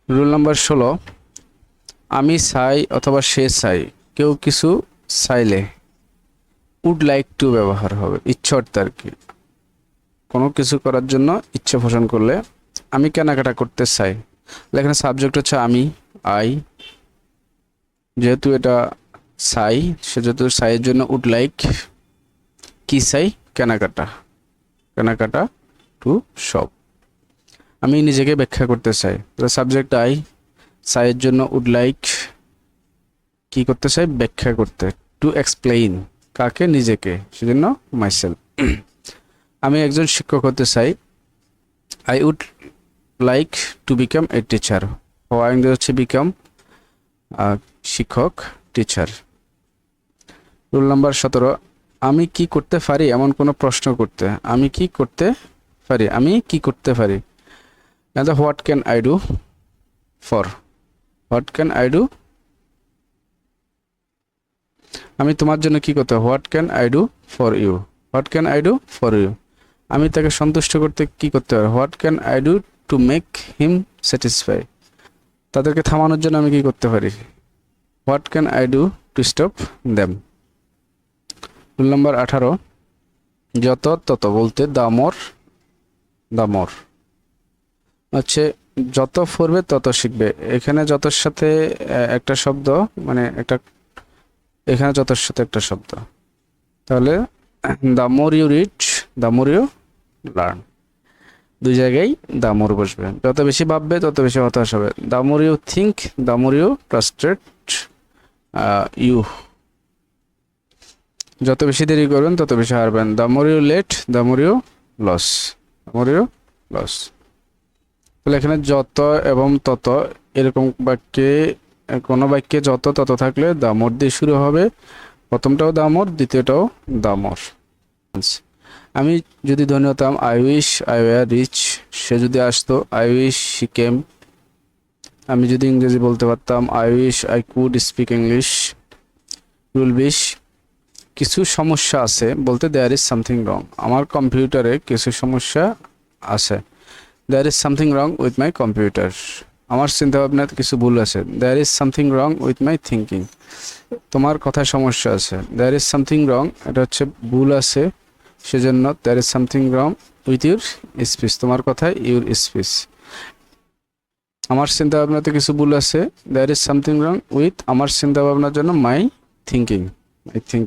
Rule number 16, আমি চাই অথবা সে চাই, কেউ কিছু চাইলে উড লাইক টু ব্যবহার হবে, ইচ্ছার্থে আর কি। কোনো কিছু করার জন্য ইচ্ছা পোষণ করলে, আমি কেনাকাটা করতে চাই, এখানে সাবজেক্ট হচ্ছে আমি, আই। যেহেতু এটা চাই, সেহেতু চাইয়ের জন্য উড লাইক, কি চাই, কেনাকাটা, কেনাকাটা টু শপ। আমি নিজেকে ব্যাখ্যা করতে চাই, সাবজেক্ট আই, চাইয়ের জন্য উড লাইক, কি করতে চাই, ব্যাখ্যা করতে, টু এক্সপ্লেইন, কাকে, নিজেকে, সেজন্য মাইসেলফ। আমি একজন শিক্ষক হতে চাই, I would like to become a teacher, হওয়া হচ্ছে বিকাম, শিক্ষক, টিচার। রুল নাম্বার 17, আমি কি করতে পারি এমন কোনো প্রশ্ন করতে, আমি কি করতে পারি, আমি কি করতে পারি, what can I do for, what can I do, আমি তোমার জন্য কি করতে, what can I do for you, what can I do for you. আমি তাকে সন্তুষ্ট করতে কি করতে পারি, what can I do to make him satisfy, তাদেরকে থামানোর জন্য আমি কি করতে পারি, what can I do to stop them. Rule number 18, যত তত বলতে দামর, দামর হচ্ছে যত পড়বে তত শিখবে। এখানে যতর সাথে একটা শব্দ, মানে একটা, এখানে যতর সাথে একটা শব্দ, তাহলে the more you read, the more you learn, দুই জায়গায় দ্য মোর বসবে। যত বেশি ভাববে তত বেশি হতাশ হবে। The more you think, the more you frustrate you, যত বেশি দেরি করবেন তত বেশি হারবেন। The more you late, the more you loss, the more you loss. তাহলে এখানে যত এবং তত এরকম বাক্যে, কোনো বাক্যে যত তত থাকলে দ্য মোর দিয়ে শুরু হবে, প্রথমটাও দ্য মোর, দ্বিতীয়টাও দ্য মোর। আমি যদি ধনী হতাম, I wish I were rich, সে যদি আসতো, আই উইশ শি কেম। আমি যদি ইংরেজি বলতে পারতাম, I wish I could speak English. Rule 20, কিছু সমস্যা আছে বলতে দেয়ার ইজ সামথিং রং, আমার কম্পিউটারে কিছু সমস্যা আছে, there is something wrong with my computer, আমার চিন্তাভাবনাতে কিছু ভুল আছে, there is something wrong with my thinking, তোমার কথায় সমস্যা আছে, দেয়ার ইজ সামথিং রং, এটা হচ্ছে ভুল আছে, সেজন্য there is something wrong with your speech, তোমার কথায় ইউর স্পিচ। আমার চিন্তাভাবনাতে কিছু ভুল আছে, there is something wrong with, আমার চিন্তাভাবনার জন্য মাই থিঙ্কিং, আই থিঙ্ক।